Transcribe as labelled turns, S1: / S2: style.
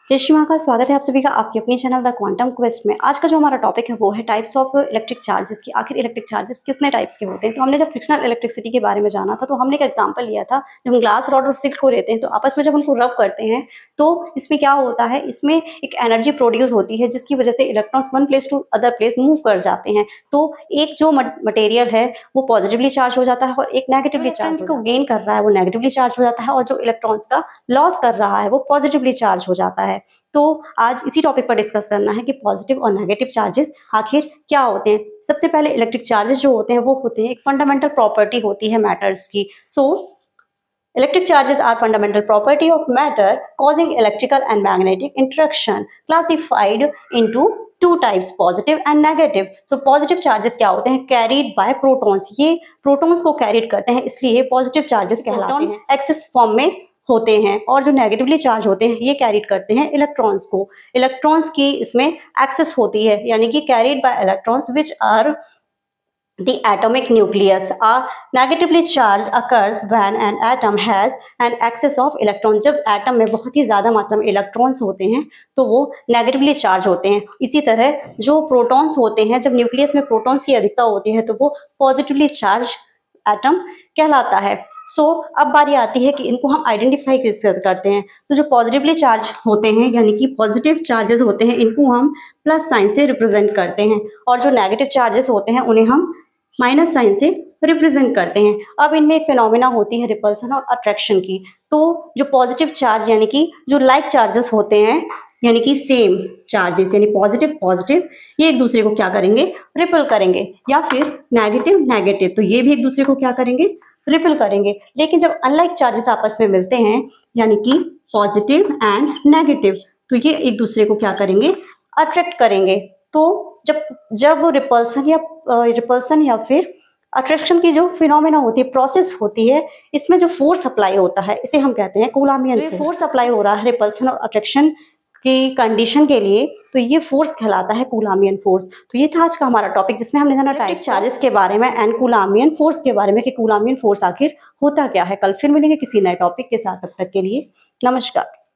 S1: जय श्री महाकाल। स्वागत है आप सभी का आपके अपने चैनल द क्वांटम क्वेस्ट में। आज का जो हमारा टॉपिक है वो है टाइप्स ऑफ इलेक्ट्रिक चार्जेस की। आखिर इलेक्ट्रिक चार्जेस कितने टाइप्स के होते हैं। तो हमने जब फ्रिक्शनल इलेक्ट्रिसिटी के बारे में जाना था तो हमने एक एग्जांपल लिया था, जब हम ग्लास रॉड और सिल्क को लेते हैं तो आपस में जब उनको रब करते हैं तो इसमें क्या होता है, इसमें एक एनर्जी प्रोड्यूस होती है जिसकी वजह से electrons one place to other place move कर जाते हैं। तो एक जो मटेरियल है वो पॉजिटिवली चार्ज हो जाता है और एक नेगेटिवली चार्ज को गेन कर रहा है वो नेगेटिवली चार्ज हो जाता है, और जो इलेक्ट्रॉन्स का लॉस कर रहा है वो पॉजिटिवली चार्ज हो जाता है। तो आज इसी टॉपिक पर डिस्कस करना है कि पॉजिटिव और नेगेटिव चार्जेस आखिर क्या होते हैं। सबसे पहले इलेक्ट्रिक चार्जेस जो होते हैं वो होते हैं एक फंडामेंटल प्रॉपर्टी होती है मैटर्स की। So electric charges are fundamental property of matter causing electrical and magnetic interaction, classified into two types, positive and negative. So positive charges क्या होते हैं, कैरीड बाय प्रोटॉन्स, ये प्रोटॉन्स को कैरीड करते हैं इसलिए पॉजिटिव चार्जेस कहलाते हैं, एक्सिस फॉर्म में होते हैं। और जो नेगेटिवली चार्ज होते हैं ये कैरीड करते हैं इलेक्ट्रॉन्स को। इलेक्ट्रॉन्स की इसमें एक्सेस होती है, यानी कि carried by electrons which are the atomic nucleus are negatively charged occurs when an atom has an excess of electron। जब एटम में बहुत ही ज़्यादा मात्रा में इलेक्ट्रॉन्स होते हैं तो वो नेगेटिवली चार्ज होते हैं। इसी तरह जो प्रोटॉन्स होते हैं, जब न्यूक्लियस में प्रोटॉन्स की अधिकता होती है तो वो पॉजिटिवली चार्ज एटम कहलाता है। अब बारी आती है कि इनको हम आइडेंटिफाई कैसे करते हैं। तो जो पॉजिटिवली चार्ज होते हैं यानी कि पॉजिटिव चार्जेस होते हैं इनको हम प्लस साइन से रिप्रेजेंट करते हैं, और जो नेगेटिव चार्जेस होते हैं उन्हें हम माइनस साइन से रिप्रेजेंट करते हैं। अब इनमें एक फिनोमेना होती है रिपल्सन और अट्रैक्शन की। तो जो पॉजिटिव चार्ज यानी कि जो लाइक चार्जेस होते हैं, यानी कि सेम चार्जेस यानी पॉजिटिव पॉजिटिव, ये एक दूसरे को क्या करेंगे, रिपल करेंगे, या फिर नेगेटिव नेगेटिव, तो ये भी एक दूसरे को क्या करेंगे, रिपल करेंगे। लेकिन जब अनलाइक चार्जेस आपस में मिलते हैं यानी कि पॉजिटिव एंड नेगेटिव, तो ये एक दूसरे को क्या करेंगे, अट्रैक्ट करेंगे। तो जब रिपल्सन या फिर अट्रैक्शन की जो फिनोमेना होती है, प्रोसेस होती है, इसमें जो फोर्स अप्लाई होता है इसे हम कहते हैं कूलाम्बियन फोर्स अप्लाई हो रहा है रिपल्सन और अट्रैक्शन की कंडीशन के लिए, तो ये फोर्स कहलाता है कूलाम्बियन फोर्स। तो ये था आज का हमारा टॉपिक जिसमें हमने जाना टाइप चार्जेस के बारे में एंड कूलाम्बियन फोर्स के बारे में कि कूलाम्बियन फोर्स आखिर होता क्या है। कल फिर मिलेंगे किसी नए टॉपिक के साथ, तब तक के लिए नमस्कार।